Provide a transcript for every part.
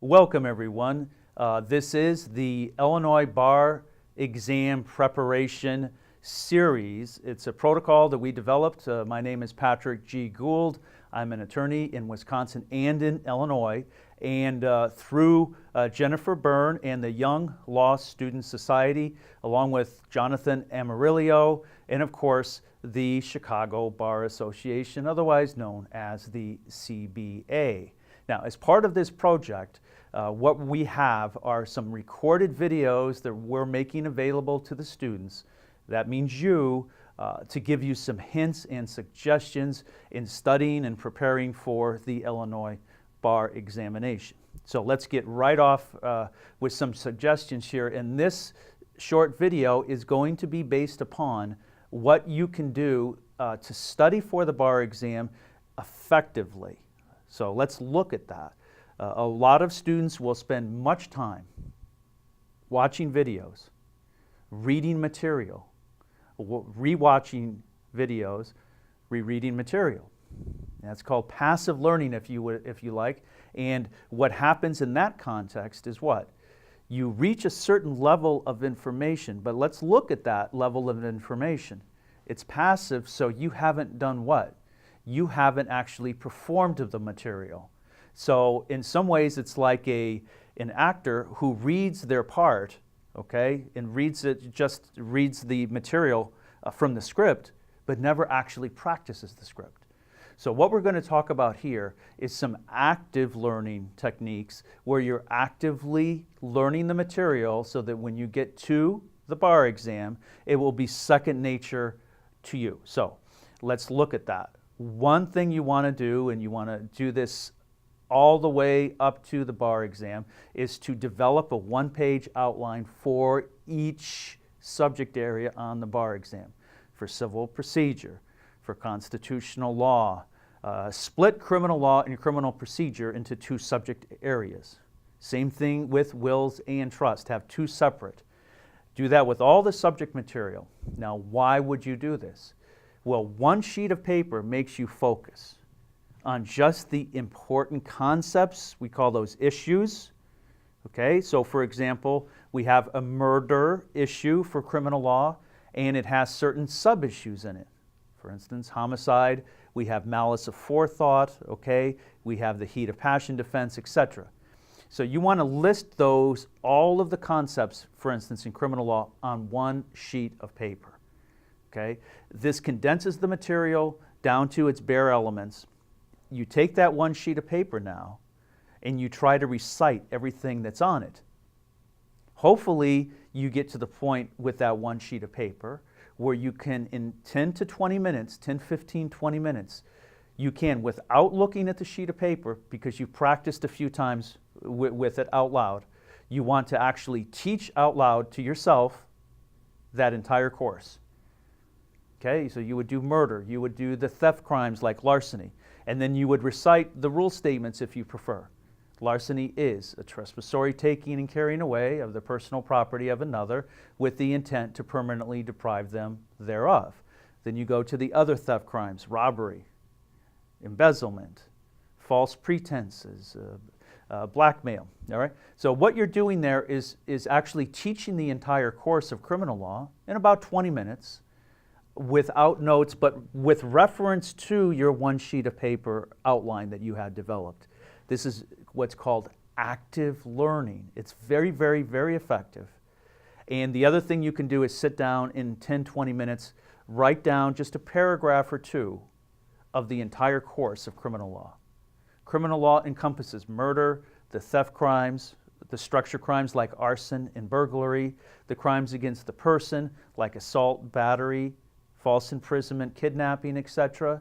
Welcome everyone. This is the Illinois Bar Exam Preparation Series. It's a protocol that we developed. My name is Patrick G. Gould. I'm an attorney in Wisconsin and in Illinois. And through Jennifer Byrne and the Young Law Student Society, along with Jonathan Amarillo, and of course the Chicago Bar Association, otherwise known as the CBA. Now, as part of this project, what we have are some recorded videos that we're making available to the students. That means you, to give you some hints and suggestions in studying and preparing for the Illinois Bar examination. So let's get right off with some suggestions here. And this short video is going to be based upon what you can do to study for the bar exam effectively. So let's look at that. A lot of students will spend much time watching videos, reading material, rewatching videos, rereading material. That's called passive learning, if you like. And what happens in that context is what? You reach a certain level of information, but let's look at that level of information. It's passive, so you haven't done what? You haven't actually performed the material. So in some ways it's like an actor who reads their part, okay, and just reads the material from the script, but never actually practices the script. So what we're going to talk about here is some active learning techniques where you're actively learning the material so that when you get to the bar exam, it will be second nature to you. So let's look at that. One thing you want to do, and you want to do this all the way up to the bar exam, is to develop a one-page outline for each subject area on the bar exam. For civil procedure, for constitutional law, split criminal law and criminal procedure into two subject areas. Same thing with wills and trust, have two separate. Do that with all the subject material. Now, why would you do this? Well, one sheet of paper makes you focus on just the important concepts. We call those issues. Okay, so for example, we have a murder issue for criminal law, and it has certain sub-issues in it. For instance, homicide, we have malice of forethought, okay? We have the heat of passion defense, etc. So you want to list those, all of the concepts, for instance, in criminal law, on one sheet of paper. Okay? This condenses the material down to its bare elements. You take that one sheet of paper now and you try to recite everything that's on it. Hopefully you get to the point with that one sheet of paper where you can, in 10 to 20 minutes, 10, 15, 20 minutes, you can, without looking at the sheet of paper, because you've practiced a few times with it out loud, you want to actually teach out loud to yourself that entire course. Okay, so you would do murder, you would do the theft crimes like larceny, and then you would recite the rule statements if you prefer. Larceny is a trespassory taking and carrying away of the personal property of another with the intent to permanently deprive them thereof. Then you go to the other theft crimes, robbery, embezzlement, false pretenses, blackmail. All right? So what you're doing there is actually teaching the entire course of criminal law in about 20 minutes without notes, but with reference to your one sheet of paper outline that you had developed. This is what's called active learning. It's very, very, very effective. And the other thing you can do is sit down in 10, 20 minutes, write down just a paragraph or two of the entire course of criminal law. Criminal law encompasses murder, the theft crimes, the structure crimes like arson and burglary, the crimes against the person like assault, battery, false imprisonment, kidnapping, etc.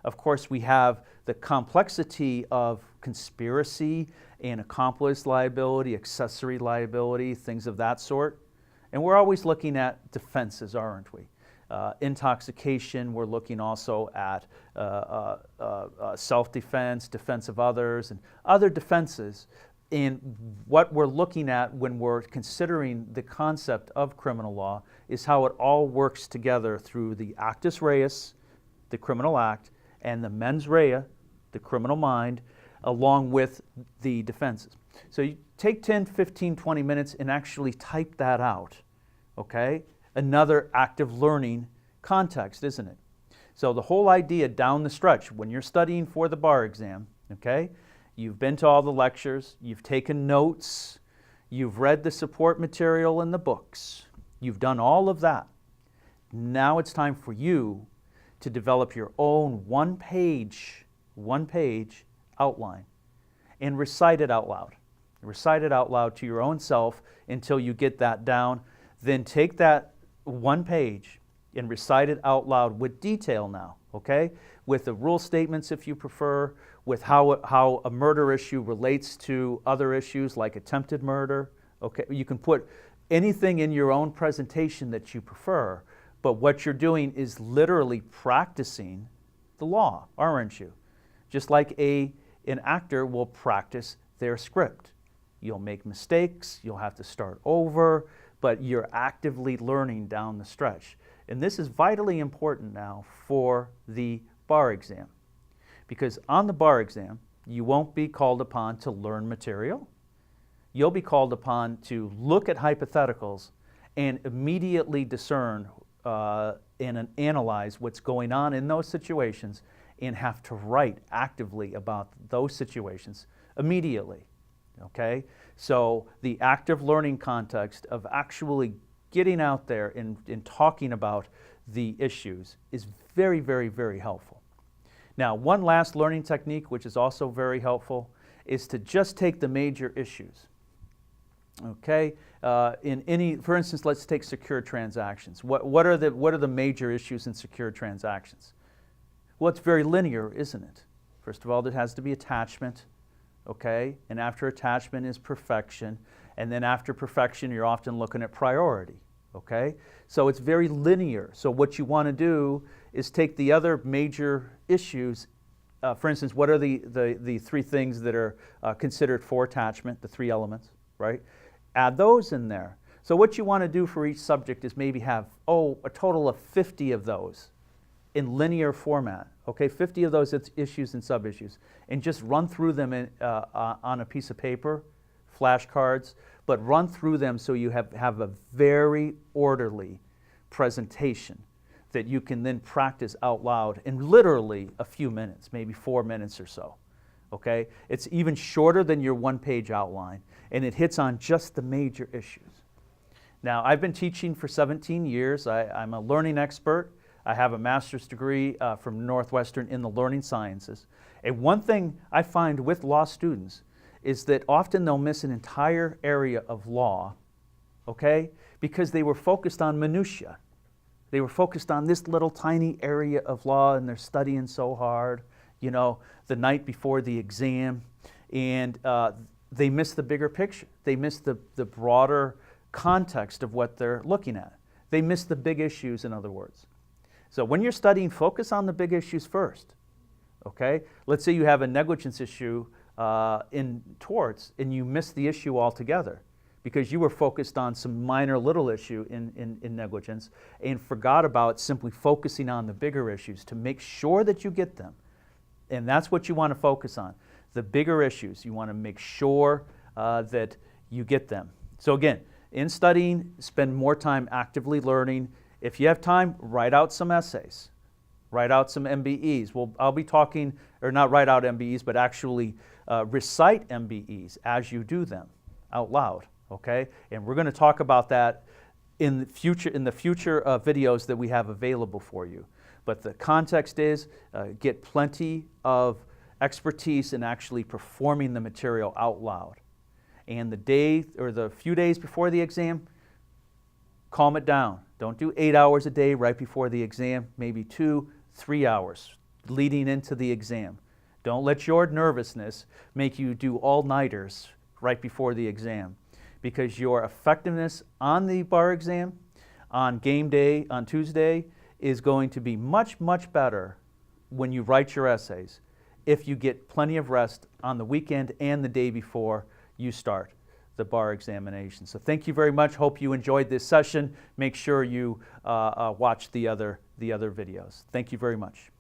Of course, we have the complexity of conspiracy and accomplice liability, accessory liability, things of that sort. And we're always looking at defenses, aren't we? Intoxication, we're looking also at self-defense, defense of others, and other defenses. And what we're looking at when we're considering the concept of criminal law is how it all works together through the actus reus, the criminal act, and the mens rea, the criminal mind, along with the defenses. So you take 10, 15, 20 minutes and actually type that out, okay? Another active learning context, isn't it? So the whole idea down the stretch, when you're studying for the bar exam, okay, you've been to all the lectures, you've taken notes, you've read the support material in the books, you've done all of that. Now it's time for you to develop your own one-page outline and recite it out loud. Recite it out loud to your own self until you get that down. Then take that one page and recite it out loud with detail now, okay? With the rule statements if you prefer, with how a murder issue relates to other issues like attempted murder, okay? You can put anything in your own presentation that you prefer, but what you're doing is literally practicing the law, aren't you? Just like an actor will practice their script. You'll make mistakes, you'll have to start over, but you're actively learning down the stretch. And this is vitally important now for the bar exam, because on the bar exam, you won't be called upon to learn material. You'll be called upon to look at hypotheticals and immediately discern and analyze what's going on in those situations and have to write actively about those situations immediately, okay? So the active learning context of actually getting out there and talking about the issues is very, very, very helpful. Now, one last learning technique, which is also very helpful, is to just take the major issues. Okay, for instance, let's take secure transactions. What are the major issues in secure transactions? Well, it's very linear, isn't it? First of all, there has to be attachment, okay, and after attachment is perfection, and then after perfection, you're often looking at priority, okay? So it's very linear. So what you want to do is take the other major issues. For instance, what are the three things that are considered for attachment, the three elements, right? Add those in there. So what you want to do for each subject is maybe have, a total of 50 of those in linear format, okay? 50 of those issues and sub-issues, and just run through them on a piece of paper, flashcards, but run through them so you have a very orderly presentation that you can then practice out loud in literally a few minutes, maybe 4 minutes or so. Okay? It's even shorter than your one-page outline, and it hits on just the major issues. Now, I've been teaching for 17 years. I'm a learning expert. I have a master's degree from Northwestern in the learning sciences. And one thing I find with law students is that often they'll miss an entire area of law, okay, because they were focused on minutia. They were focused on this little tiny area of law, and they're studying so hard, you know, the night before the exam, and they miss the bigger picture. They miss the broader context of what they're looking at. They miss the big issues, in other words. So when you're studying, focus on the big issues first, okay? Let's say you have a negligence issue in torts, and you miss the issue altogether because you were focused on some minor little issue in negligence and forgot about simply focusing on the bigger issues to make sure that you get them. And that's what you want to focus on, the bigger issues. You want to make sure that you get them. So again, in studying, spend more time actively learning. If you have time, write out some essays. Write out some MBEs. Well, I'll be talking, or not write out MBEs, but actually recite MBEs as you do them out loud, okay? And we're going to talk about that in the future videos that we have available for you. But the context is get plenty of expertise in actually performing the material out loud. And the day or the few days before the exam, calm it down. Don't do 8 hours a day right before the exam, maybe 2, 3 hours leading into the exam. Don't let your nervousness make you do all-nighters right before the exam, because your effectiveness on the bar exam, on game day, on Tuesday, is going to be much, much better when you write your essays if you get plenty of rest on the weekend and the day before you start the bar examination. So thank you very much. Hope you enjoyed this session. Make sure you watch the other videos. Thank you very much.